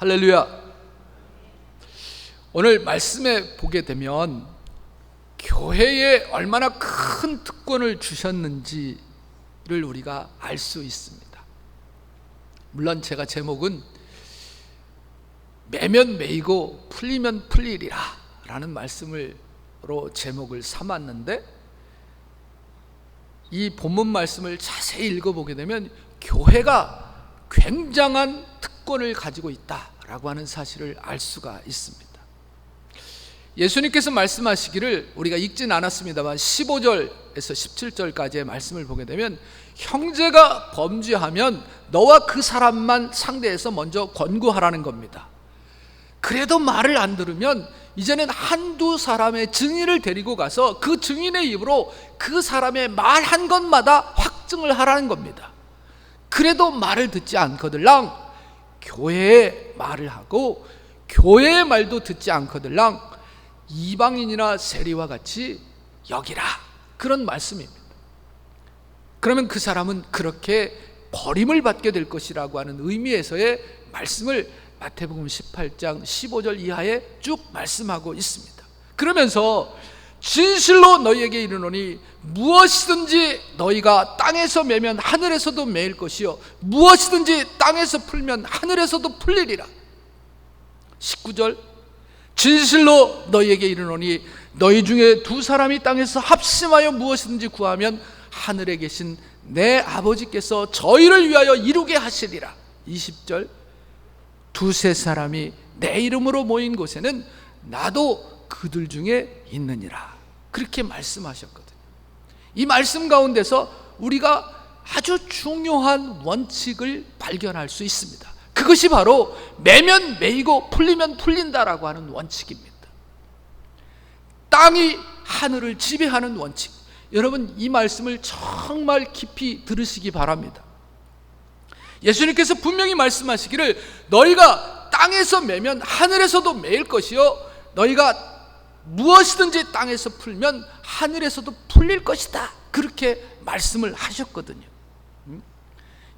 할렐루야. 오늘 말씀에 보게 되면 교회에 얼마나 큰 특권을 주셨는지를 우리가 알 수 있습니다. 물론 제가 제목은 매면 매이고 풀리면 풀리리라 라는 말씀으로 제목을 삼았는데, 이 본문 말씀을 자세히 읽어보게 되면 교회가 굉장한 특권을 가지고 있다라고 하는 사실을 알 수가 있습니다. 예수님께서 말씀하시기를 우리가 읽진 않았습니다만 15절에서 17절까지의 말씀을 보게 되면, 형제가 범죄하면 너와 그 사람만 상대해서 먼저 권고하라는 겁니다. 그래도 말을 안 들으면 이제는 한두 사람의 증인을 데리고 가서 그 증인의 입으로 그 사람의 말한 것마다 확증을 하라는 겁니다. 그래도 말을 듣지 않거들랑 교회의 말을 하고 교회의 말도 듣지 않거들랑 이방인이나 세리와 같이 여기라, 그런 말씀입니다. 그러면 그 사람은 그렇게 버림을 받게 될 것이라고 하는 의미에서의 말씀을 마태복음 18장 15절 이하에 쭉 말씀하고 있습니다. 그러면서 진실로 너희에게 이르노니 무엇이든지 너희가 땅에서 매면 하늘에서도 매일 것이요 무엇이든지 땅에서 풀면 하늘에서도 풀리리라. 19절, 진실로 너희에게 이르노니 너희 중에 두 사람이 땅에서 합심하여 무엇이든지 구하면 하늘에 계신 내 아버지께서 저희를 위하여 이루게 하시리라. 20절, 두세 사람이 내 이름으로 모인 곳에는 나도 그들 중에 있느니라. 그렇게 말씀하셨거든요. 이 말씀 가운데서 우리가 아주 중요한 원칙을 발견할 수 있습니다. 그것이 바로 매면 매이고 풀리면 풀린다라고 하는 원칙입니다. 땅이 하늘을 지배하는 원칙. 여러분, 이 말씀을 정말 깊이 들으시기 바랍니다. 예수님께서 분명히 말씀하시기를 너희가 땅에서 매면 하늘에서도 매일 것이요 너희가 무엇이든지 땅에서 풀면 하늘에서도 풀릴 것이다, 그렇게 말씀을 하셨거든요.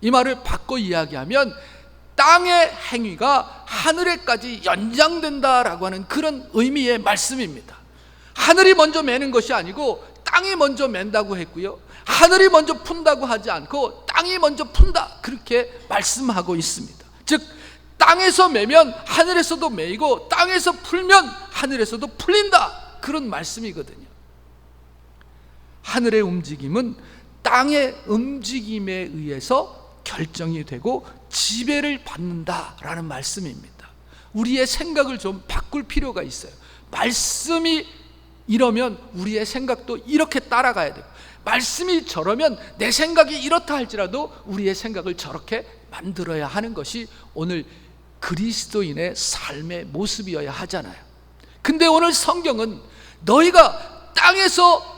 이 말을 바꿔 이야기하면 땅의 행위가 하늘에까지 연장된다라고 하는 그런 의미의 말씀입니다. 하늘이 먼저 매는 것이 아니고 땅이 먼저 맨다고 했고요, 하늘이 먼저 푼다고 하지 않고 땅이 먼저 푼다, 그렇게 말씀하고 있습니다. 즉 땅에서 매면 하늘에서도 매이고 땅에서 풀면 하늘에서도 풀린다, 그런 말씀이거든요. 하늘의 움직임은 땅의 움직임에 의해서 결정이 되고 지배를 받는다라는 말씀입니다. 우리의 생각을 좀 바꿀 필요가 있어요. 말씀이 이러면 우리의 생각도 이렇게 따라가야 돼요. 말씀이 저러면 내 생각이 이렇다 할지라도 우리의 생각을 저렇게 만들어야 하는 것이 오늘 그리스도인의 삶의 모습이어야 하잖아요. 근데 오늘 성경은 너희가 땅에서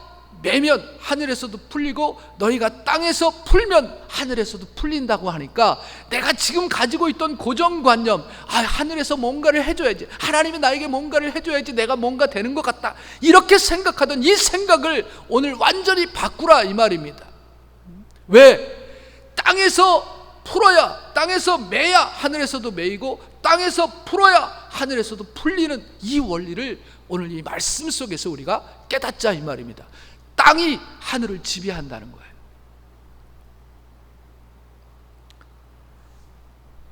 매면 하늘에서도 풀리고 너희가 땅에서 풀면 하늘에서도 풀린다고 하니까 내가 지금 가지고 있던 고정관념, 하늘에서 뭔가를 해줘야지, 하나님이 나에게 뭔가를 해줘야지 내가 뭔가 되는 것 같다, 이렇게 생각하던 이 생각을 오늘 완전히 바꾸라, 이 말입니다. 왜? 땅에서 풀어야, 땅에서 매야 하늘에서도 매이고 땅에서 풀어야 하늘에서도 풀리는 이 원리를 오늘 이 말씀 속에서 우리가 깨닫자, 이 말입니다. 땅이 하늘을 지배한다는 거예요.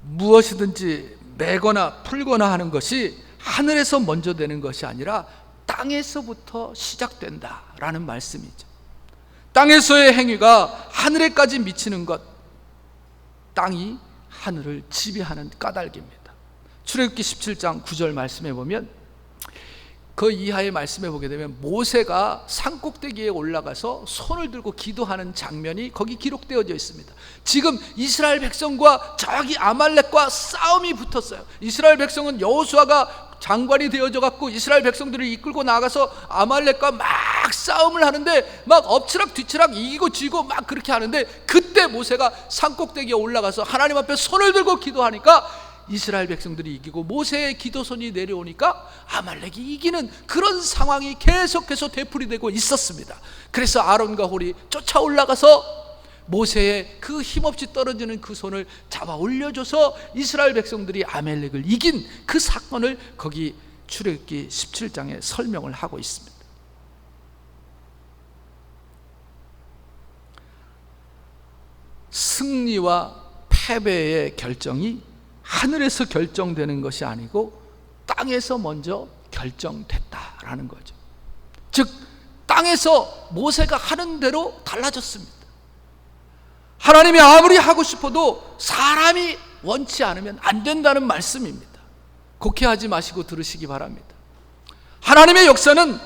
무엇이든지 매거나 풀거나 하는 것이 하늘에서 먼저 되는 것이 아니라 땅에서부터 시작된다라는 말씀이죠. 땅에서의 행위가 하늘에까지 미치는 것, 땅이 하늘을 지배하는 까닭입니다. 출애굽기 17장 9절 말씀해 보면, 그 이하의 말씀에 보게 되면 모세가 산꼭대기에 올라가서 손을 들고 기도하는 장면이 거기 기록되어져 있습니다. 지금 이스라엘 백성과 저기 아말렉과 싸움이 붙었어요. 이스라엘 백성은 여호수아가 장관이 되어져 갖고 이스라엘 백성들을 이끌고 나가서 아말렉과 막 싸움을 하는데 막 엎치락 뒤치락 이기고 지고 막 그렇게 하는데, 그때 모세가 산꼭대기에 올라가서 하나님 앞에 손을 들고 기도하니까 이스라엘 백성들이 이기고 모세의 기도손이 내려오니까 아말렉이 이기는 그런 상황이 계속해서 되풀이되고 있었습니다. 그래서 아론과 홀이 쫓아 올라가서 모세의 그 힘없이 떨어지는 그 손을 잡아 올려줘서 이스라엘 백성들이 아말렉을 이긴 그 사건을 거기 출애굽기 17장에 설명을 하고 있습니다. 승리와 패배의 결정이 하늘에서 결정되는 것이 아니고 땅에서 먼저 결정됐다라는 거죠. 즉 땅에서 모세가 하는 대로 달라졌습니다. 하나님이 아무리 하고 싶어도 사람이 원치 않으면 안 된다는 말씀입니다. 곡해하지 마시고 들으시기 바랍니다. 하나님의 역사는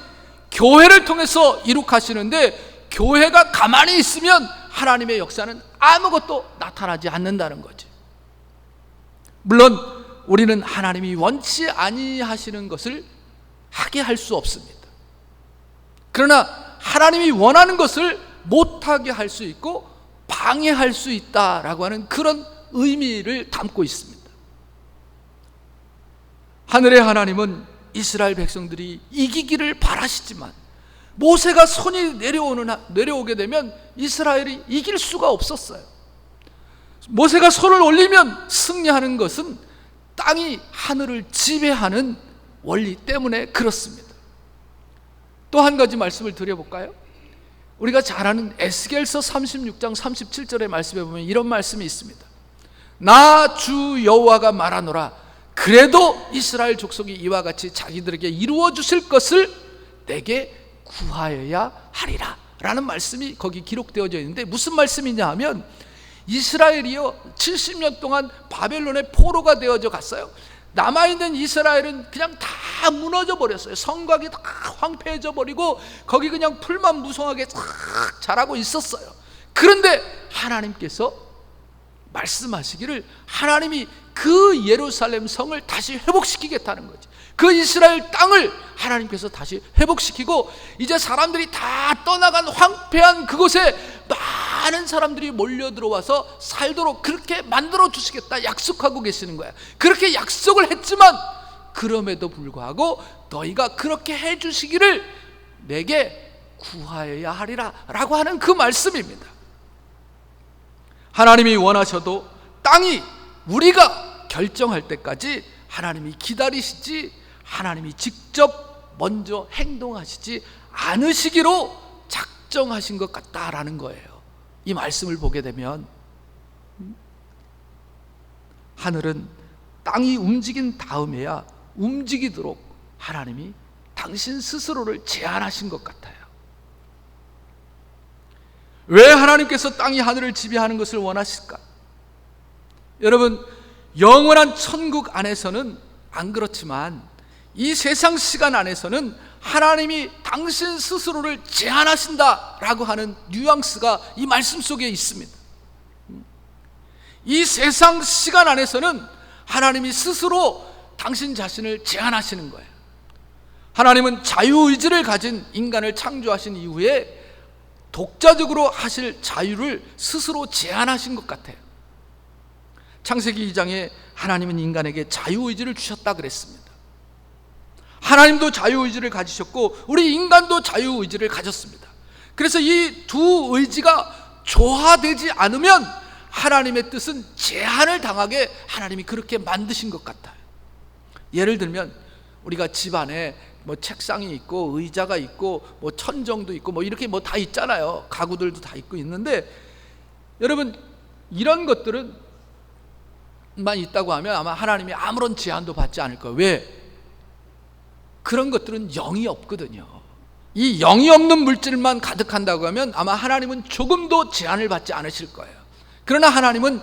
교회를 통해서 이룩하시는데 교회가 가만히 있으면 하나님의 역사는 아무것도 나타나지 않는다는 거죠. 물론 우리는 하나님이 원치 아니하시는 것을 하게 할 수 없습니다. 그러나 하나님이 원하는 것을 못하게 할 수 있고 방해할 수 있다라고 하는 그런 의미를 담고 있습니다. 하늘의 하나님은 이스라엘 백성들이 이기기를 바라시지만 모세가 손이 내려오게 되면 이스라엘이 이길 수가 없었어요. 모세가 손을 올리면 승리하는 것은 땅이 하늘을 지배하는 원리 때문에 그렇습니다. 또 한 가지 말씀을 드려볼까요? 우리가 잘 아는 에스겔서 36장 37절의 말씀에 보면 이런 말씀이 있습니다. 나 주 여호와가 말하노라 그래도 이스라엘 족속이 이와 같이 자기들에게 이루어 주실 것을 내게 구하여야 하리라 라는 말씀이 거기 기록되어져 있는데 무슨 말씀이냐 하면 이스라엘이요 70년 동안 바벨론의 포로가 되어져 갔어요. 남아있는 이스라엘은 그냥 다 무너져 버렸어요. 성곽이 다 황폐해져 버리고 거기 그냥 풀만 무성하게 싹 자라고 있었어요. 그런데 하나님께서 말씀하시기를 하나님이 그 예루살렘 성을 다시 회복시키겠다는 거지. 그 이스라엘 땅을 하나님께서 다시 회복시키고 이제 사람들이 다 떠나간 황폐한 그곳에 많은 사람들이 몰려 들어와서 살도록 그렇게 만들어 주시겠다 약속하고 계시는 거야. 그렇게 약속을 했지만 그럼에도 불구하고 너희가 그렇게 해 주시기를 내게 구하여야 하리라 라고 하는 그 말씀입니다. 하나님이 원하셔도 땅이 우리가 결정할 때까지 하나님이 기다리시지 하나님이 직접 먼저 행동하시지 않으시기로 작정하신 것 같다라는 거예요. 이 말씀을 보게 되면 하늘은 땅이 움직인 다음에야 움직이도록 하나님이 당신 스스로를 제한하신 것 같아요. 왜 하나님께서 땅이 하늘을 지배하는 것을 원하실까? 여러분, 영원한 천국 안에서는 안 그렇지만 이 세상 시간 안에서는 하나님이 당신 스스로를 제한하신다라고 하는 뉘앙스가 이 말씀 속에 있습니다. 이 세상 시간 안에서는 하나님이 스스로 당신 자신을 제한하시는 거예요. 하나님은 자유의지를 가진 인간을 창조하신 이후에 독자적으로 하실 자유를 스스로 제한하신 것 같아요. 창세기 2장에 하나님은 인간에게 자유의지를 주셨다 그랬습니다. 하나님도 자유의지를 가지셨고 우리 인간도 자유의지를 가졌습니다. 그래서 이 두 의지가 조화되지 않으면 하나님의 뜻은 제한을 당하게 하나님이 그렇게 만드신 것 같아요. 예를 들면 우리가 집안에 뭐 책상이 있고 의자가 있고 뭐 천정도 있고 뭐 이렇게 뭐 다 있잖아요. 가구들도 다 있고 있는데 여러분 이런 것들은 만 있다고 하면 아마 하나님이 아무런 제한도 받지 않을 거예요. 왜? 그런 것들은 영이 없거든요. 이 영이 없는 물질만 가득한다고 하면 아마 하나님은 조금도 제한을 받지 않으실 거예요. 그러나 하나님은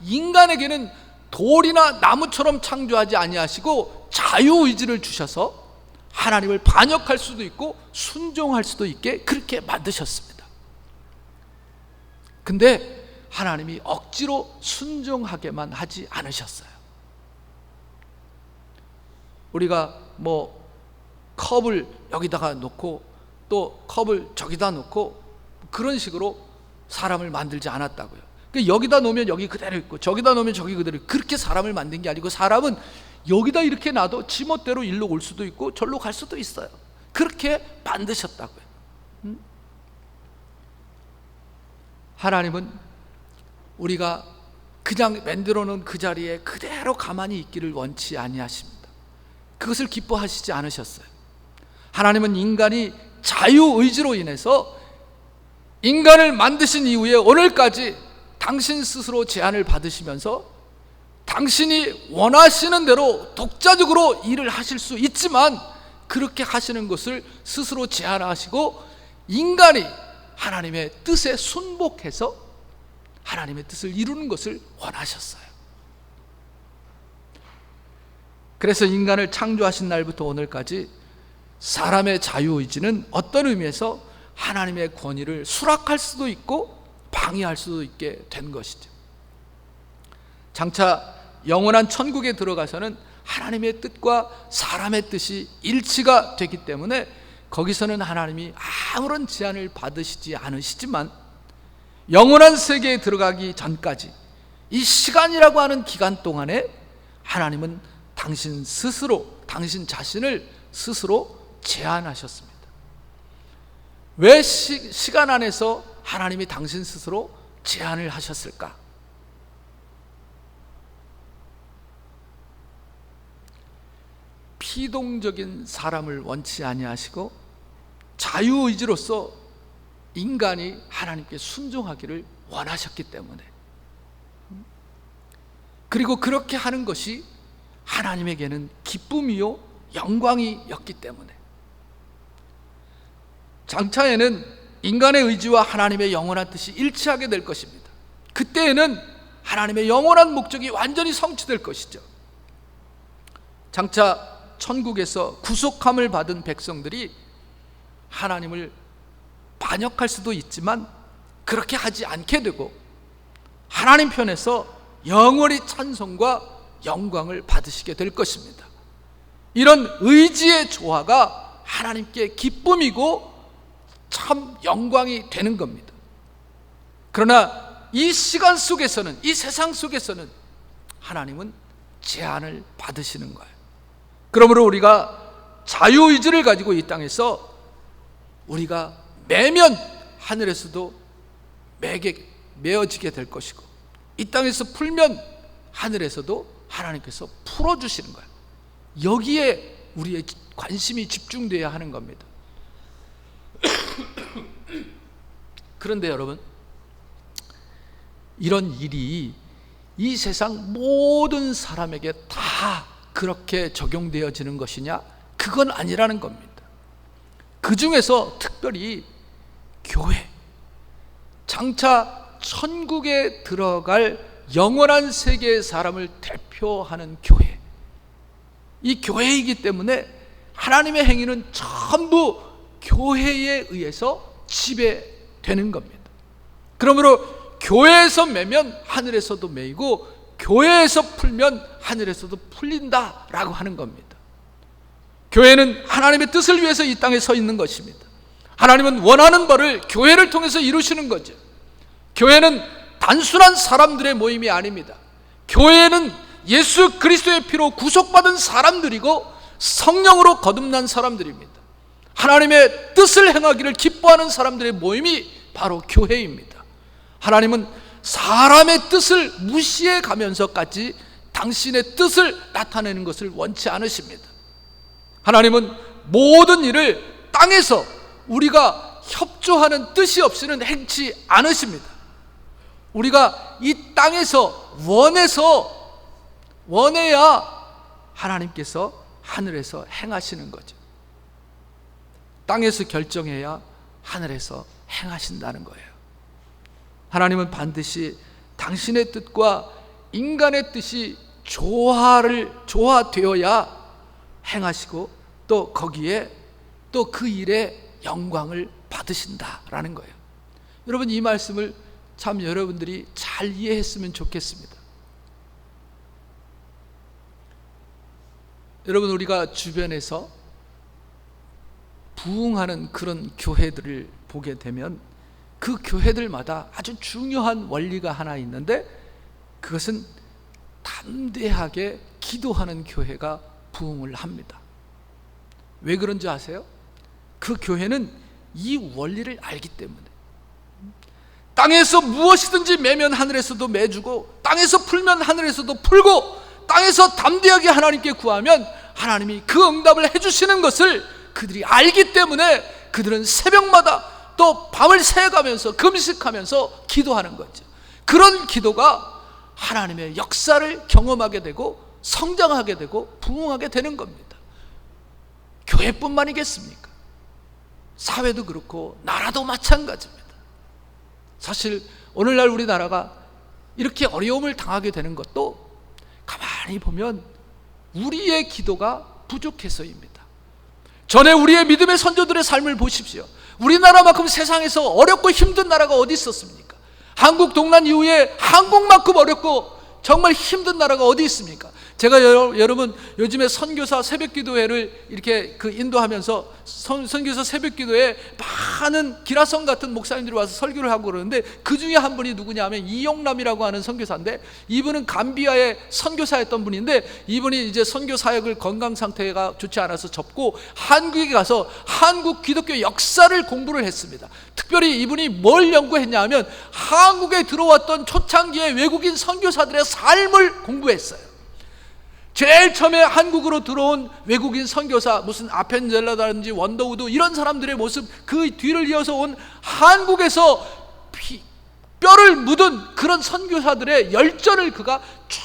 인간에게는 돌이나 나무처럼 창조하지 아니하시고 자유의지를 주셔서 하나님을 반역할 수도 있고 순종할 수도 있게 그렇게 만드셨습니다. 근데 하나님이 억지로 순종하게만 하지 않으셨어요. 우리가 뭐 컵을 여기다가 놓고 또 컵을 저기다 놓고 그런 식으로 사람을 만들지 않았다고요. 그러니까 여기다 놓으면 여기 그대로 있고 저기다 놓으면 저기 그대로 있고 그렇게 사람을 만든 게 아니고 사람은 여기다 이렇게 놔도 지멋대로 일로 올 수도 있고 절로 갈 수도 있어요. 그렇게 만드셨다고요. 하나님은 우리가 그냥 만들어 놓은 그 자리에 그대로 가만히 있기를 원치 아니하십니다. 그것을 기뻐하시지 않으셨어요. 하나님은 인간이 자유의지로 인해서 인간을 만드신 이후에 오늘까지 당신 스스로 제한을 받으시면서 당신이 원하시는 대로 독자적으로 일을 하실 수 있지만 그렇게 하시는 것을 스스로 제한하시고 인간이 하나님의 뜻에 순복해서 하나님의 뜻을 이루는 것을 원하셨어요. 그래서 인간을 창조하신 날부터 오늘까지 사람의 자유의지는 어떤 의미에서 하나님의 권위를 수락할 수도 있고 방해할 수도 있게 된 것이죠. 장차 영원한 천국에 들어가서는 하나님의 뜻과 사람의 뜻이 일치가 되기 때문에 거기서는 하나님이 아무런 제한을 받으시지 않으시지만 영원한 세계에 들어가기 전까지 이 시간이라고 하는 기간 동안에 하나님은 당신 스스로, 당신 자신을 스스로 제한하셨습니다. 왜 시간 안에서 하나님이 당신 스스로 제한을 하셨을까? 피동적인 사람을 원치 아니하시고 자유의지로서 인간이 하나님께 순종하기를 원하셨기 때문에, 그리고 그렇게 하는 것이 하나님에게는 기쁨이요 영광이었기 때문에 장차에는 인간의 의지와 하나님의 영원한 뜻이 일치하게 될 것입니다. 그때에는 하나님의 영원한 목적이 완전히 성취될 것이죠. 장차 천국에서 구속함을 받은 백성들이 하나님을 반역할 수도 있지만 그렇게 하지 않게 되고 하나님 편에서 영원히 찬송과 영광을 받으시게 될 것입니다. 이런 의지의 조화가 하나님께 기쁨이고 참 영광이 되는 겁니다. 그러나 이 시간 속에서는, 이 세상 속에서는 하나님은 제한을 받으시는 거예요. 그러므로 우리가 자유의지를 가지고 이 땅에서 우리가 매면 하늘에서도 메어지게 될 것이고 이 땅에서 풀면 하늘에서도 하나님께서 풀어주시는 거예요. 여기에 우리의 관심이 집중되어야 하는 겁니다. 그런데 여러분, 이런 일이 이 세상 모든 사람에게 다 그렇게 적용되어지는 것이냐? 그건 아니라는 겁니다. 그 중에서 특별히 교회, 장차 천국에 들어갈 영원한 세계의 사람을 대표하는 교회, 이 교회이기 때문에 하나님의 행위는 전부 교회에 의해서 지배되는 겁니다. 그러므로 교회에서 매면 하늘에서도 매이고 교회에서 풀면 하늘에서도 풀린다라고 하는 겁니다. 교회는 하나님의 뜻을 위해서 이 땅에 서 있는 것입니다. 하나님은 원하는 바를 교회를 통해서 이루시는 거죠. 교회는 단순한 사람들의 모임이 아닙니다. 교회는 예수 그리스도의 피로 구속받은 사람들이고 성령으로 거듭난 사람들입니다. 하나님의 뜻을 행하기를 기뻐하는 사람들의 모임이 바로 교회입니다. 하나님은 사람의 뜻을 무시해 가면서까지 당신의 뜻을 나타내는 것을 원치 않으십니다. 하나님은 모든 일을 땅에서 우리가 협조하는 뜻이 없이는 행치 않으십니다. 우리가 이 땅에서 원해야 하나님께서 하늘에서 행하시는 거죠. 땅에서 결정해야 하늘에서 행하신다는 거예요. 하나님은 반드시 당신의 뜻과 인간의 뜻이 조화되어야 행하시고 또 거기에 또 그 일에 영광을 받으신다라는 거예요. 여러분, 이 말씀을 참 여러분들이 잘 이해했으면 좋겠습니다. 여러분, 우리가 주변에서 부흥하는 그런 교회들을 보게 되면 그 교회들마다 아주 중요한 원리가 하나 있는데 그것은 담대하게 기도하는 교회가 부흥을 합니다. 왜 그런지 아세요? 그 교회는 이 원리를 알기 때문에 땅에서 무엇이든지 매면 하늘에서도 매주고, 땅에서 풀면 하늘에서도 풀고, 땅에서 담대하게 하나님께 구하면 하나님이 그 응답을 해주시는 것을 그들이 알기 때문에 그들은 새벽마다 또 밤을 새가면서 금식하면서 기도하는 거죠. 그런 기도가 하나님의 역사를 경험하게 되고 성장하게 되고 부흥하게 되는 겁니다. 교회뿐만이겠습니까? 사회도 그렇고 나라도 마찬가지입니다. 사실 오늘날 우리나라가 이렇게 어려움을 당하게 되는 것도 가만히 보면 우리의 기도가 부족해서입니다. 전에 우리의 믿음의 선조들의 삶을 보십시오. 우리나라만큼 세상에서 어렵고 힘든 나라가 어디 있었습니까? 한국 동란 이후에 한국만큼 어렵고 정말 힘든 나라가 어디 있습니까? 제가 여러분 요즘에 선교사 새벽기도회를 이렇게 인도하면서 선교사 새벽기도회에 많은 기라성 같은 목사님들이 와서 설교를 하고 그러는데, 그 중에 한 분이 누구냐 하면 이용남이라고 하는 선교사인데, 이분은 감비아의 선교사였던 분인데, 이분이 이제 선교 사역을 건강 상태가 좋지 않아서 접고 한국에 가서 한국 기독교 역사를 공부를 했습니다. 특별히 이분이 뭘 연구했냐 하면 한국에 들어왔던 초창기의 외국인 선교사들의 삶을 공부했어요. 제일 처음에 한국으로 들어온 외국인 선교사, 무슨 아펜젤라라든지 원더우드 이런 사람들의 모습, 그 뒤를 이어서 온 한국에서 뼈를 묻은 그런 선교사들의 열전을 그가 쫙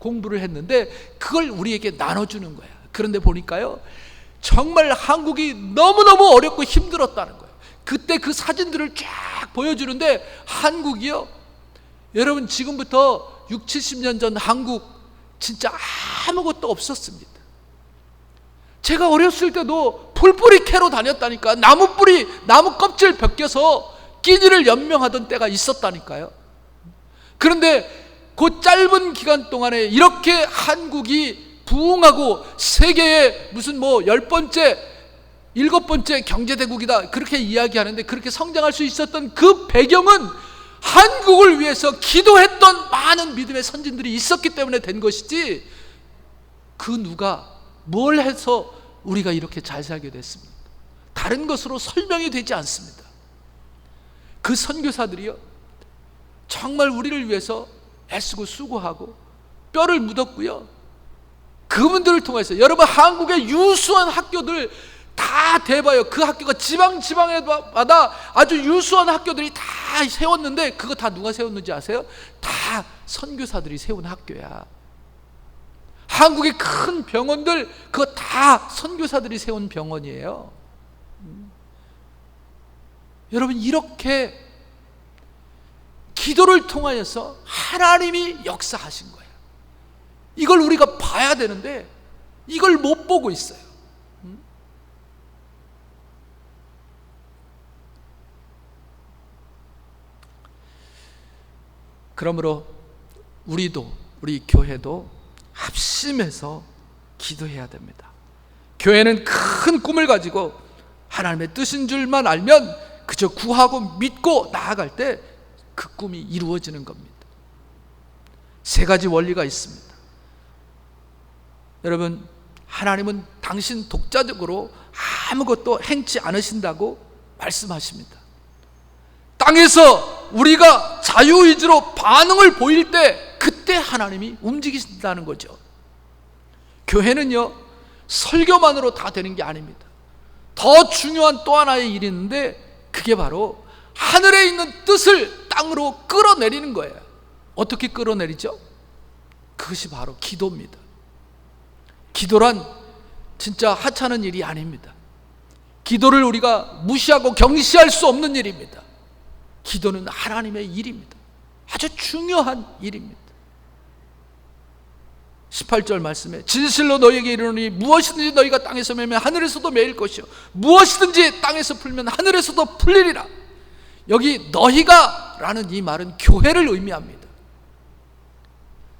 공부를 했는데, 그걸 우리에게 나눠주는 거야. 그런데 보니까요, 정말 한국이 너무너무 어렵고 힘들었다는 거예요. 그때 그 사진들을 쫙 보여주는데, 한국이요, 여러분 지금부터 60, 70년 전 한국 진짜 아무것도 없었습니다. 제가 어렸을 때도 풀뿌리 캐러 다녔다니까. 나무 뿌리, 나무 껍질 벗겨서 끼니를 연명하던 때가 있었다니까요. 그런데 그 짧은 기간 동안에 이렇게 한국이 부흥하고 세계의 무슨 10번째, 7번째 경제대국이다 그렇게 이야기하는데, 그렇게 성장할 수 있었던 그 배경은 한국을 위해서 기도했던 많은 믿음의 선진들이 있었기 때문에 된 것이지, 그 누가 뭘 해서 우리가 이렇게 잘 살게 됐습니까? 다른 것으로 설명이 되지 않습니다. 그 선교사들이요, 정말 우리를 위해서 애쓰고 수고하고 뼈를 묻었고요, 그분들을 통해서 여러분 한국의 유수한 학교들 다 대봐요. 그 학교가 지방에마다 아주 유수한 학교들이 다 세웠는데, 그거 다 누가 세웠는지 아세요? 다 선교사들이 세운 학교야. 한국의 큰 병원들, 그거 다 선교사들이 세운 병원이에요. 여러분, 이렇게 기도를 통하여서 하나님이 역사하신 거예요. 이걸 우리가 봐야 되는데 이걸 못 보고 있어요. 그러므로 우리 교회도 합심해서 기도해야 됩니다. 교회는 큰 꿈을 가지고 하나님의 뜻인 줄만 알면 그저 구하고 믿고 나아갈 때 그 꿈이 이루어지는 겁니다. 3가지 원리가 있습니다. 여러분, 하나님은 당신 독자적으로 아무것도 행치 않으신다고 말씀하십니다. 땅에서 우리가 자유의지로 반응을 보일 때 그때 하나님이 움직이신다는 거죠. 교회는요, 설교만으로 다 되는 게 아닙니다. 더 중요한 또 하나의 일이 있는데, 그게 바로 하늘에 있는 뜻을 땅으로 끌어내리는 거예요. 어떻게 끌어내리죠? 그것이 바로 기도입니다. 기도란 진짜 하찮은 일이 아닙니다. 기도를 우리가 무시하고 경시할 수 없는 일입니다. 기도는 하나님의 일입니다. 아주 중요한 일입니다. 18절 말씀에 진실로 너희에게 이르노니 무엇이든지 너희가 땅에서 매면 하늘에서도 매일 것이요 무엇이든지 땅에서 풀면 하늘에서도 풀리리라. 여기 너희가 라는 이 말은 교회를 의미합니다.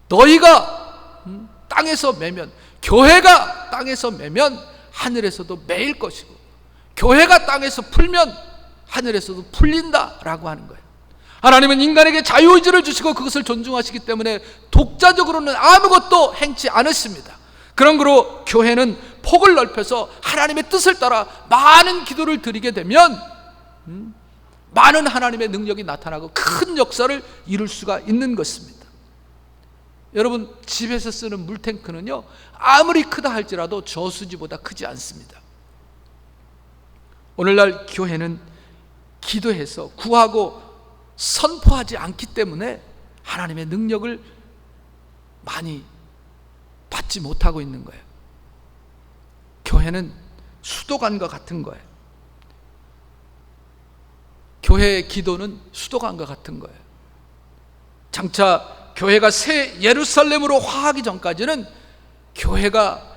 너희가 땅에서 매면, 교회가 땅에서 매면 하늘에서도 매일 것이고, 교회가 땅에서 풀면 하늘에서도 풀린다라고 하는 거예요. 하나님은 인간에게 자유의지를 주시고 그것을 존중하시기 때문에 독자적으로는 아무것도 행치 않으십니다. 그런 거로 교회는 폭을 넓혀서 하나님의 뜻을 따라 많은 기도를 드리게 되면 많은 하나님의 능력이 나타나고 큰 역사를 이룰 수가 있는 것입니다. 여러분, 집에서 쓰는 물탱크는요, 아무리 크다 할지라도 저수지보다 크지 않습니다. 오늘날 교회는 기도해서 구하고 선포하지 않기 때문에 하나님의 능력을 많이 받지 못하고 있는 거예요. 교회는 수도관과 같은 거예요. 교회의 기도는 수도관과 같은 거예요. 장차 교회가 새 예루살렘으로 화하기 전까지는 교회가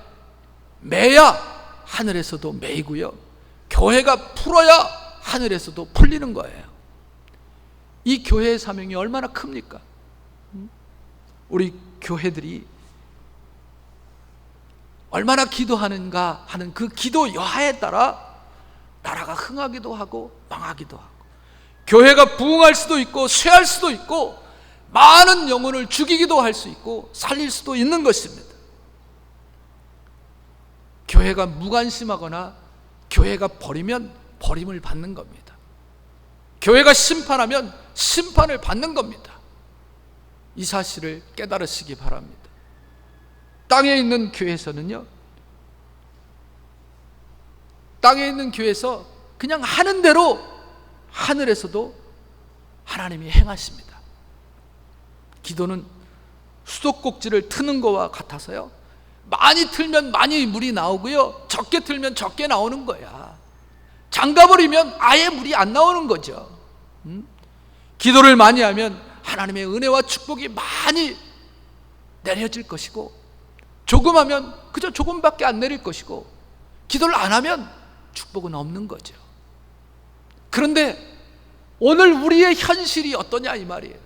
매야 하늘에서도 매이고요, 교회가 풀어야 하늘에서도 풀리는 거예요. 이 교회의 사명이 얼마나 큽니까? 우리 교회들이 얼마나 기도하는가 하는 그 기도 여하에 따라 나라가 흥하기도 하고 망하기도 하고, 교회가 부흥할 수도 있고 쇠할 수도 있고 많은 영혼을 죽이기도 할 수 있고 살릴 수도 있는 것입니다. 교회가 무관심하거나 교회가 버리면 버림을 받는 겁니다. 교회가 심판하면 심판을 받는 겁니다. 이 사실을 깨달으시기 바랍니다. 땅에 있는 교회에서는요, 땅에 있는 교회에서 그냥 하는 대로 하늘에서도 하나님이 행하십니다. 기도는 수도꼭지를 트는 것과 같아서요, 많이 틀면 많이 물이 나오고요, 적게 틀면 적게 나오는 거야. 잠가버리면 아예 물이 안 나오는 거죠. 기도를 많이 하면 하나님의 은혜와 축복이 많이 내려질 것이고, 조금 하면 그저 조금밖에 안 내릴 것이고, 기도를 안 하면 축복은 없는 거죠. 그런데 오늘 우리의 현실이 어떠냐 이 말이에요.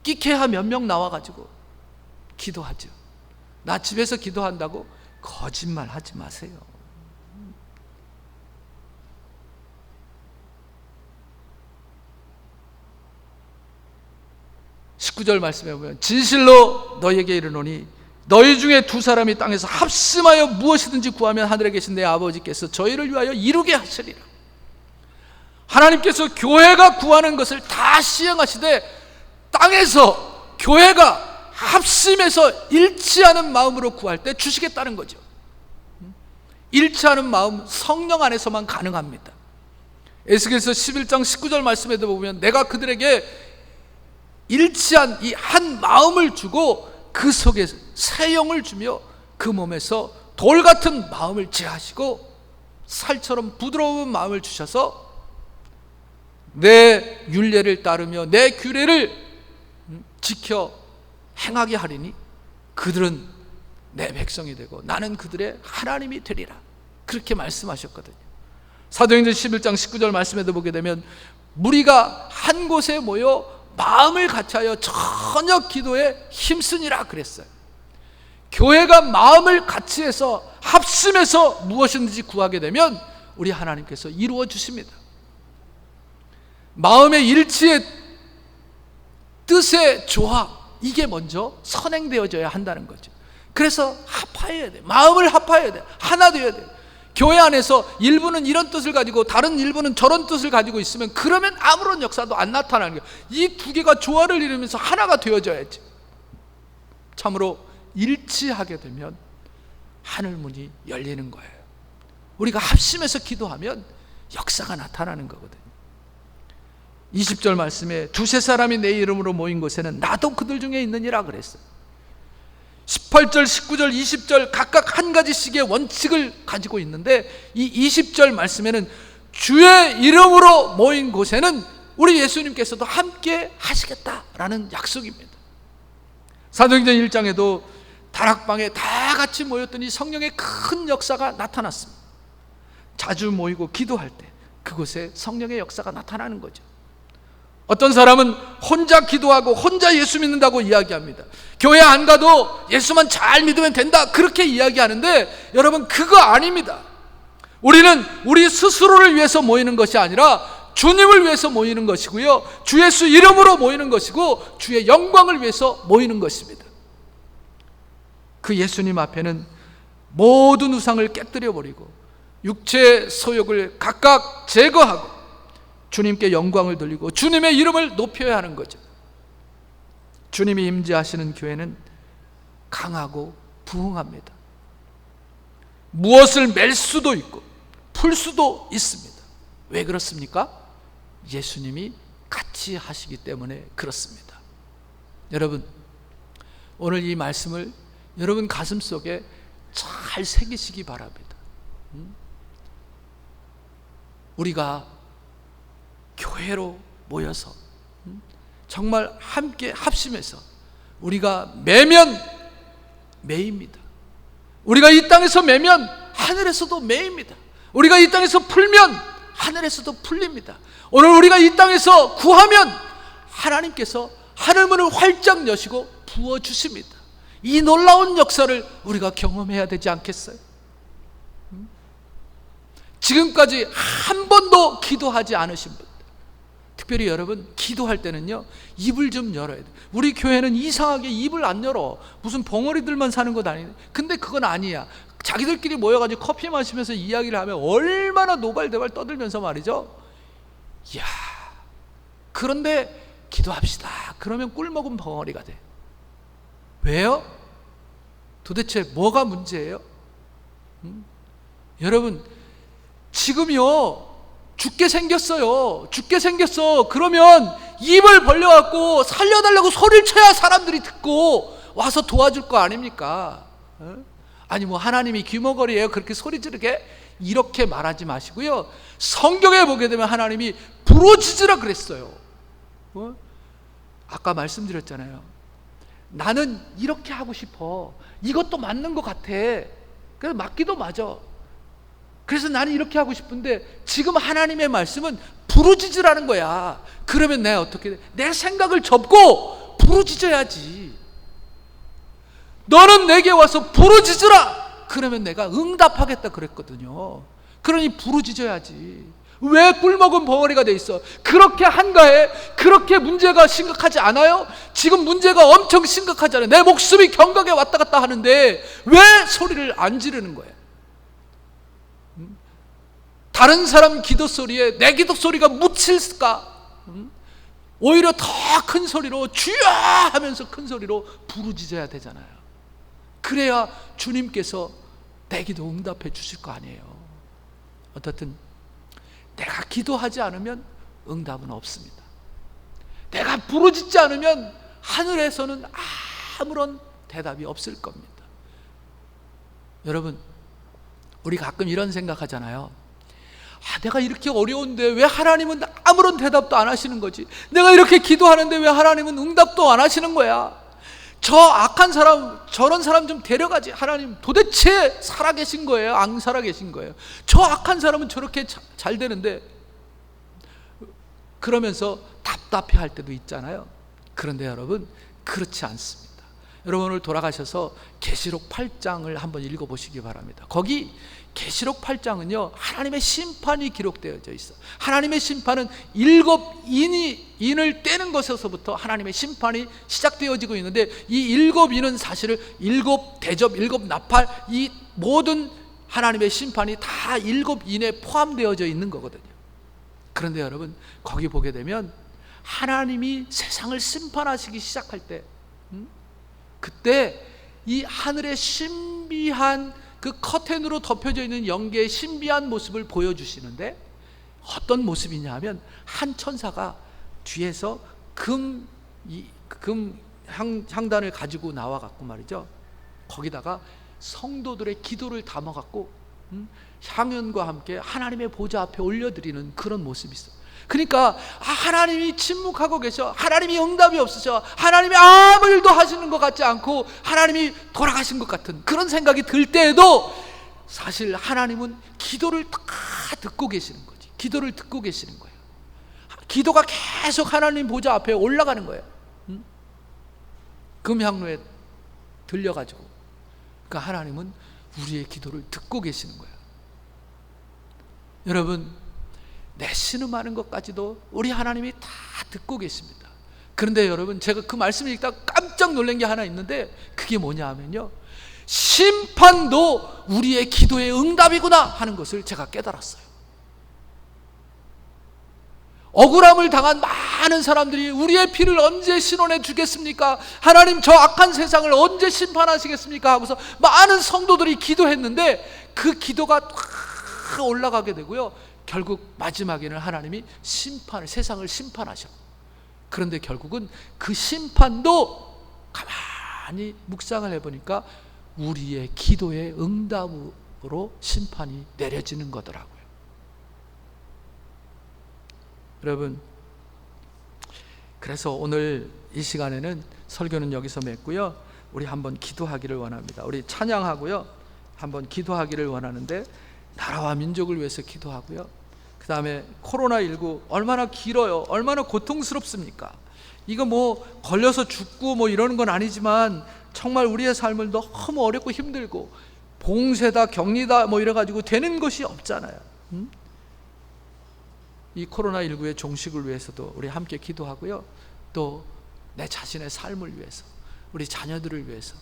끼케야 몇 명 나와가지고 기도하죠. 나 집에서 기도한다고 거짓말 하지 마세요. (19절) 말씀해 보면, 진실로 너희에게 이르노니 너희 중에 두 사람이 땅에서 합심하여 무엇이든지 구하면 하늘에 계신 내 아버지께서 저희를 위하여 이루게 하시리라. 하나님께서 교회가 구하는 것을 다 시행하시되, 땅에서 교회가 합심해서 일치하는 마음으로 구할 때 주시겠다는 거죠. 일치하는 마음, 성령 안에서만 가능합니다. 에스겔서 11장 19절 말씀에도 보면, 내가 그들에게 일치한 이 한 마음을 주고 그 속에 새 영을 주며 그 몸에서 돌 같은 마음을 제하시고 살처럼 부드러운 마음을 주셔서 내 율례를 따르며 내 규례를 지켜 행하게 하리니 그들은 내 백성이 되고 나는 그들의 하나님이 되리라. 그렇게 말씀하셨거든요. 사도행전 11장 19절 말씀에도 보게 되면, 무리가 한 곳에 모여 마음을 같이하여 전혀 기도에 힘쓰니라 그랬어요. 교회가 마음을 같이해서 합심해서 무엇이든지 구하게 되면 우리 하나님께서 이루어 주십니다. 마음의 일치의 뜻의 조합, 이게 먼저 선행되어져야 한다는 거죠. 그래서 합하여야 돼요. 마음을 합하여야 돼요. 하나 되어야 돼요. 교회 안에서 일부는 이런 뜻을 가지고 다른 일부는 저런 뜻을 가지고 있으면 그러면 아무런 역사도 안 나타나는 거예요. 이 두 개가 조화를 이루면서 하나가 되어져야지. 참으로 일치하게 되면 하늘문이 열리는 거예요. 우리가 합심해서 기도하면 역사가 나타나는 거거든요. 20절 말씀에 두세 사람이 내 이름으로 모인 곳에는 나도 그들 중에 있느니라 그랬어요. 18절, 19절, 20절 각각 한 가지씩의 원칙을 가지고 있는데, 이 20절 말씀에는 주의 이름으로 모인 곳에는 우리 예수님께서도 함께 하시겠다라는 약속입니다. 사도행전 1장에도 다락방에 다 같이 모였더니 성령의 큰 역사가 나타났습니다. 자주 모이고 기도할 때 그곳에 성령의 역사가 나타나는 거죠. 어떤 사람은 혼자 기도하고 혼자 예수 믿는다고 이야기합니다. 교회 안 가도 예수만 잘 믿으면 된다, 그렇게 이야기하는데 여러분, 그거 아닙니다. 우리는 우리 스스로를 위해서 모이는 것이 아니라 주님을 위해서 모이는 것이고요, 주 예수 이름으로 모이는 것이고 주의 영광을 위해서 모이는 것입니다. 그 예수님 앞에는 모든 우상을 깨뜨려 버리고 육체의 소욕을 각각 제거하고 주님께 영광을 돌리고 주님의 이름을 높여야 하는 거죠. 주님이 임재하시는 교회는 강하고 부흥합니다. 무엇을 맬 수도 있고 풀 수도 있습니다. 왜 그렇습니까? 예수님이 같이 하시기 때문에 그렇습니다. 여러분, 오늘 이 말씀을 여러분 가슴속에 잘 새기시기 바랍니다. 우리가 교회로 모여서 정말 함께 합심해서 우리가 매면 매입니다. 우리가 이 땅에서 매면 하늘에서도 매입니다. 우리가 이 땅에서 풀면 하늘에서도 풀립니다. 오늘 우리가 이 땅에서 구하면 하나님께서 하늘문을 활짝 여시고 부어주십니다. 이 놀라운 역사를 우리가 경험해야 되지 않겠어요? 지금까지 한 번도 기도하지 않으신 분, 특별히 여러분 기도할 때는요 입을 좀 열어야 돼요. 우리 교회는 이상하게 입을 안 열어. 무슨 벙어리들만 사는 것 아니에요. 근데 그건 아니야. 자기들끼리 모여가지고 커피 마시면서 이야기를 하면 얼마나 노발대발 떠들면서 말이죠. 이야, 그런데 기도합시다 그러면 꿀먹은 벙어리가 돼. 왜요? 도대체 뭐가 문제예요? 여러분, 지금요 죽게 생겼어요. 죽게 생겼어. 그러면 입을 벌려갖고 살려달라고 소리를 쳐야 사람들이 듣고 와서 도와줄 거 아닙니까? 아니 뭐 하나님이 귀머거리예요 그렇게 소리 지르게? 이렇게 말하지 마시고요, 성경에 보게 되면 하나님이 부르짖으라 그랬어요. 아까 말씀드렸잖아요. 나는 이렇게 하고 싶어. 이것도 맞는 것 같아. 그래서 맞기도 맞아. 그래서 나는 이렇게 하고 싶은데 지금 하나님의 말씀은 부르짖으라는 거야. 그러면 내가 어떻게 돼? 내 생각을 접고 부르짖어야지. 너는 내게 와서 부르짖으라. 그러면 내가 응답하겠다 그랬거든요. 그러니 부르짖어야지. 왜 꿀먹은 벙어리가 돼 있어? 그렇게 한가해? 그렇게 문제가 심각하지 않아요? 지금 문제가 엄청 심각하잖아요. 내 목숨이 경각에 왔다 갔다 하는데 왜 소리를 안 지르는 거예요? 다른 사람 기도 소리에 내 기도 소리가 묻힐까? 오히려 더 큰 소리로 주여 하면서 큰 소리로 부르짖어야 되잖아요. 그래야 주님께서 내 기도 응답해 주실 거 아니에요. 어떻든 내가 기도하지 않으면 응답은 없습니다. 내가 부르짖지 않으면 하늘에서는 아무런 대답이 없을 겁니다. 여러분, 우리 가끔 이런 생각하잖아요. 내가 이렇게 어려운데 왜 하나님은 아무런 대답도 안 하시는 거지? 내가 이렇게 기도하는데 왜 하나님은 응답도 안 하시는 거야? 저 악한 사람, 저런 사람 좀 데려가지. 하나님 도대체 살아계신 거예요? 안 살아계신 거예요? 저 악한 사람은 저렇게 잘 되는데, 그러면서 답답해 할 때도 있잖아요. 그런데 여러분, 그렇지 않습니다. 여러분, 오늘 돌아가셔서 계시록 8장을 한번 읽어보시기 바랍니다. 거기 계시록 8장은요 하나님의 심판이 기록되어져 있어요. 하나님의 심판은 일곱 인을 떼는 것에서부터 하나님의 심판이 시작되어지고 있는데, 이 일곱 인은 사실은 일곱 대접, 일곱 나팔, 이 모든 하나님의 심판이 다 일곱 인에 포함되어져 있는 거거든요. 그런데 여러분, 거기 보게 되면 하나님이 세상을 심판하시기 시작할 때, 그때 이 하늘의 신비한 그 커튼으로 덮여져 있는 영계의 신비한 모습을 보여주시는데, 어떤 모습이냐 하면 한 천사가 뒤에서 금 향단을 가지고 나와갖고 말이죠, 거기다가 성도들의 기도를 담아갖고 향연과 함께 하나님의 보좌 앞에 올려드리는 그런 모습이 있어요. 그러니까 하나님이 침묵하고 계셔, 하나님이 응답이 없으셔, 하나님이 아무 일도 하시는 것 같지 않고 하나님이 돌아가신 것 같은 그런 생각이 들 때에도 사실 하나님은 기도를 다 듣고 계시는 거지. 기도를 듣고 계시는 거예요. 기도가 계속 하나님 보좌 앞에 올라가는 거예요. 금향로에 들려가지고. 그러니까 하나님은 우리의 기도를 듣고 계시는 거예요. 여러분, 내 신음하는 것까지도 우리 하나님이 다 듣고 계십니다. 그런데 여러분, 제가 그 말씀을 읽다가 깜짝 놀란 게 하나 있는데, 그게 뭐냐 하면요, 심판도 우리의 기도의 응답이구나 하는 것을 제가 깨달았어요. 억울함을 당한 많은 사람들이 우리의 피를 언제 신원해 주겠습니까? 하나님 저 악한 세상을 언제 심판하시겠습니까? 하고서 많은 성도들이 기도했는데 그 기도가 확 올라가게 되고요, 결국 마지막에는 하나님이 세상을 심판하셔. 그런데 결국은 그 심판도 가만히 묵상을 해보니까 우리의 기도의 응답으로 심판이 내려지는 거더라고요. 여러분, 그래서 오늘 이 시간에는 설교는 여기서 맺고요, 우리 한번 기도하기를 원합니다. 우리 찬양하고요, 한번 기도하기를 원하는데, 나라와 민족을 위해서 기도하고요, 그 다음에 코로나19 얼마나 길어요, 얼마나 고통스럽습니까? 이거 뭐 걸려서 죽고 뭐 이러는 건 아니지만 정말 우리의 삶을 너무 어렵고 힘들고 봉쇄다 격리다 뭐 이래가지고 되는 것이 없잖아요. 이 코로나19의 종식을 위해서도 우리 함께 기도하고요, 또 내 자신의 삶을 위해서, 우리 자녀들을 위해서,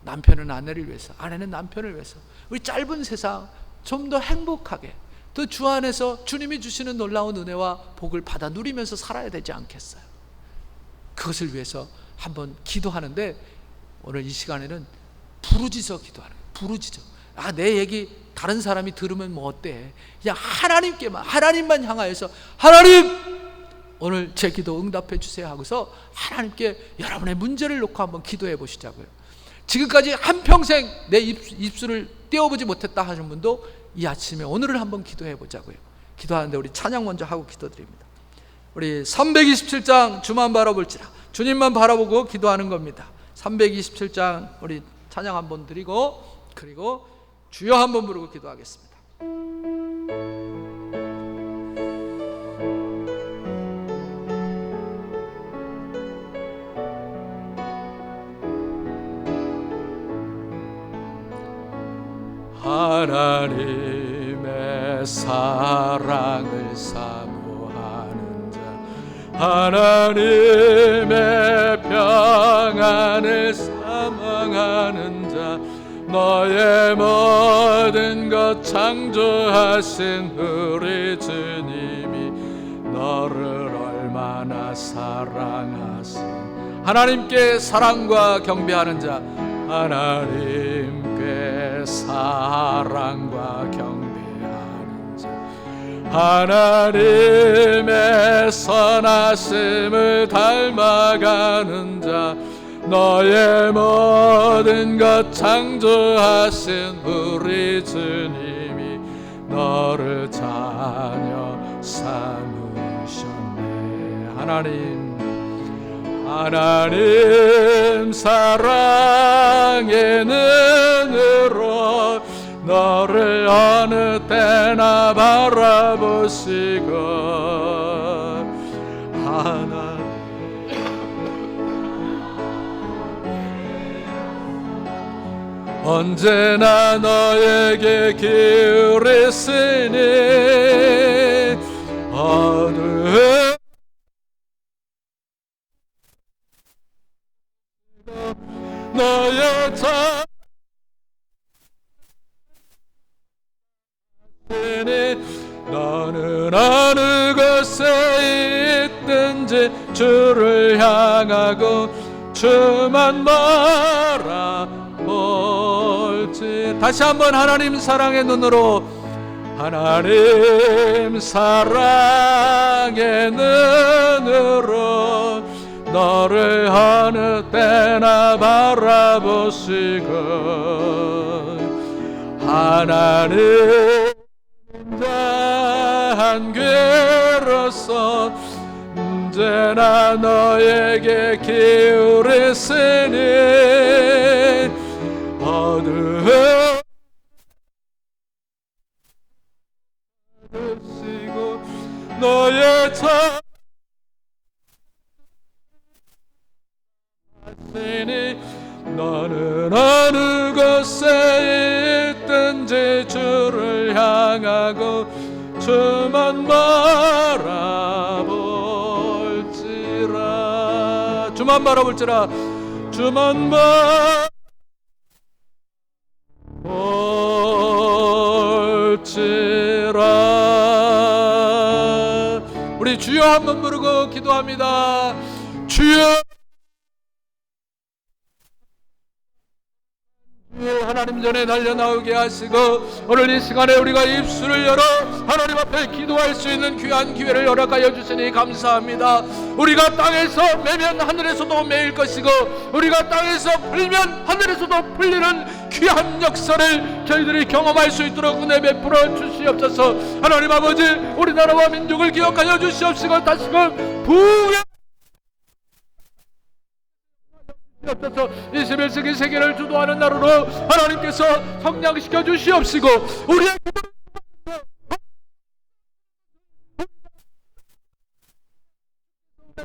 남편은 아내를 위해서, 아내는 남편을 위해서, 우리 짧은 세상 좀 더 행복하게, 또 주 안에서 주님이 주시는 놀라운 은혜와 복을 받아 누리면서 살아야 되지 않겠어요? 그것을 위해서 한번 기도하는데, 오늘 이 시간에는 부르짖어 기도하는 거예요. 부르짖어. 내 얘기 다른 사람이 들으면 뭐 어때? 그냥 하나님만 향하여서, 하나님 오늘 제 기도 응답해 주세요 하고서 하나님께 여러분의 문제를 놓고 한번 기도해 보시자고요. 지금까지 한평생 내 입술을 떼어보지 못했다 하시는 분도 이 아침에 오늘을 한번 기도해 보자고요. 기도하는데 우리 찬양 먼저 하고 기도드립니다. 우리 327장 주만 바라볼지라, 주님만 바라보고 기도하는 겁니다. 327장 우리 찬양 한번 드리고, 그리고 주여 한번 부르고 기도하겠습니다. 하나님의 사랑을 사모하는 자, 하나님의 평안을 사모하는 자, 너의 모든 것 창조하신 우리 주님이 너를 얼마나 사랑하신, 하나님께 사랑과 경배하는 자, 하나님께 사랑과 경배하는 자, 하나님의 선하심을 닮아가는 자, 너의 모든 것 창조하신 우리 주님이 너를 자녀 삼으셨네. 하나님 사랑의 눈으로 너를 어느 때나 바라보시고, 언제나 너에게 기울이시니 어느 너의 자신이, 너는 어느 곳에 있든지 주를 향하고 주만 바라볼지. 다시 한번 하나님 사랑의 눈으로, 하나님 사랑의 눈으로 너를 어느 때나 바라보시고, 하나님 한 귀로서 언제나 너에게 기울이시니 어두우시고 너의 자신이, 너는 어느 곳에 있든지 주를 향하고 주만 바라볼지라. 주만 바라볼지라. 주만 바라볼지라. 우리 주여 한번 부르고 기도합니다. 주여, 하나님 전에 달려나오게 하시고 오늘 이 시간에 우리가 입술을 열어 하나님 앞에 기도할 수 있는 귀한 기회를 허락하여 주시니 감사합니다. 우리가 땅에서 매면 하늘에서도 매일 것이고 우리가 땅에서 풀면 하늘에서도 풀리는 귀한 역사를 저희들이 경험할 수 있도록 은혜 베풀어 주시옵소서. 하나님 아버지, 우리나라와 민족을 기억하여 주시옵시고 다시금 부흥의 21세기 세계를 주도하는 나라로 하나님께서 성장시켜 주시옵시고 우리의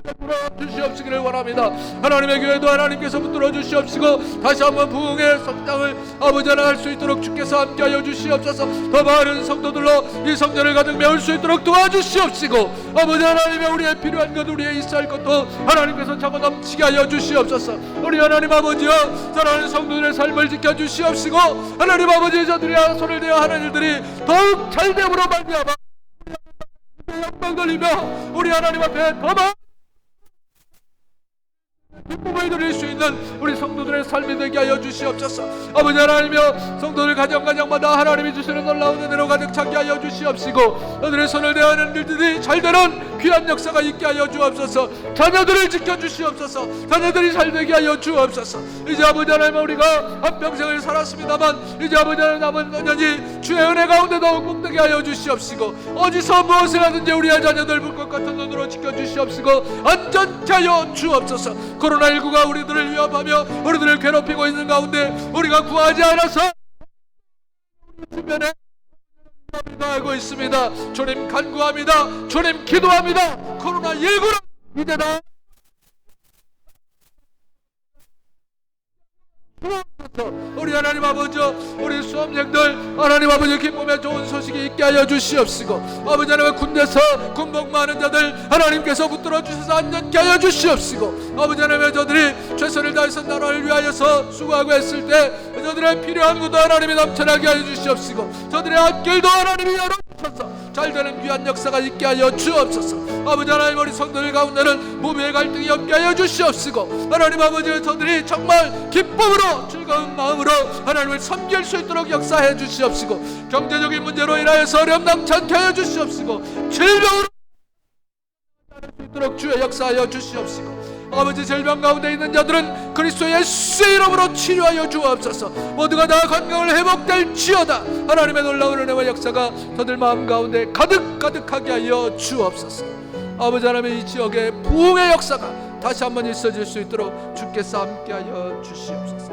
붙들어 주시옵시기를 원합니다. 하나님의 교회도 하나님께서 붙들어 주시옵시고 다시 한번 부흥의 성장을 아버지 하나 할 수 있도록 주께서 함께하여 주시옵소서. 더 많은 성도들로 이 성전을 가득 메울 수 있도록 도와주시옵시고 아버지 하나님의 우리의 필요한 것, 우리의 있어야 할 것도 하나님께서 차고 넘치게 하여 주시옵소서. 우리 하나님 아버지여, 사랑하는 성도들의 삶을 지켜주시옵시고 하나님 아버지, 저들이 손을 대어 하는 일들이 더욱 잘됨으로 말미암아 영광 돌리며 우리 하나님 앞에 더 많은 기쁨을 드릴 수 있는 우리 성도들의 삶이 되게 하여 주시옵소서. 아버지 하나님이여, 성도들 가정마다 하나님이 주시는 놀라운 은혜로 가득 차게 하여 주시옵시고 그들의 손을 대하는 일들이 잘되는 귀한 역사가 있게 하여 주옵소서. 자녀들을 지켜주시옵소서. 자녀들이 잘되게 하여 주옵소서. 이제 아버지 하나님, 우리가 한평생을 살았습니다만 이제 아버지 하나님 남은 노년이 주의 은혜 가운데 더욱 복되게 하여 주시옵시고 어디서 무엇을 하든지 우리의 자녀들 불꽃 같은 눈으로 지켜주시옵시고 안전케 하여 주옵소서. 코로나19가 우리들을 위협하며 우리들을 괴롭히고 있는 가운데 우리가 구하지 않아서 주변에 하고 있습니다. 주님 간구합니다. 주님 기도합니다. 코로나19는 이제 다 우리 하나님 아버지, 우리 수험생들 하나님 아버지 기쁨의 좋은 소식이 있게 하여 주시옵시고 아버지 하나님 군대에서 군복무하는 자들 하나님께서 붙들어 주셔서 안전케 하여 주시옵시고 아버지 하나님, 저들이 최선을 다해서 나라를 위하여서 수고하고 했을 때 저들의 필요한 것도 하나님이 넘쳐나게 하여 주시옵시고 저들의 앞길도 하나님이 열어주셔서 잘되는 귀한 역사가 있게 하여 주옵소서. 아버지 하나님, 우리 성도들 가운데는 부부의 갈등이 없게 하여 주시옵시고 하나님 아버지, 저들이 정말 기쁨으로 즐거운 마음으로 하나님을 섬길 수 있도록 역사해 주시옵시고 경제적인 문제로 인하여서 어려움 당치 않게 하여 주시옵시고 질병으로 수 있도록 주의 역사하여 주시옵시고 아버지, 질병 가운데 있는 자들은 그리스도 예수의 이름으로 치료하여 주옵소서. 모두가 다 건강을 회복될지어다. 하나님의 놀라운 은혜와 역사가 저들 마음 가운데 가득하게 하여 주옵소서. 아버지 하나님, 이 지역에 부흥의 역사가 다시 한번 있어질 수 있도록 주께서 함께하여 주시옵소서.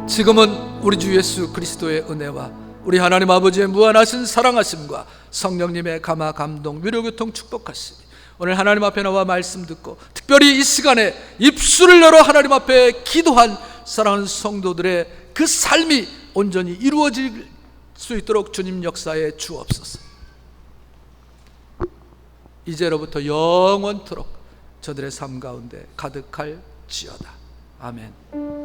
지금은 우리 주 예수 그리스도의 은혜와 우리 하나님 아버지의 무한하신 사랑하심과 성령님의 감화 감동 위로 교통 축복하시니 오늘 하나님 앞에 나와 말씀 듣고 특별히 이 시간에 입술을 열어 하나님 앞에 기도한 사랑하는 성도들의 그 삶이 온전히 이루어질 수 있도록 주님 역사에 주옵소서. 이제로부터 영원토록 저들의 삶 가운데 가득할지어다. 아멘.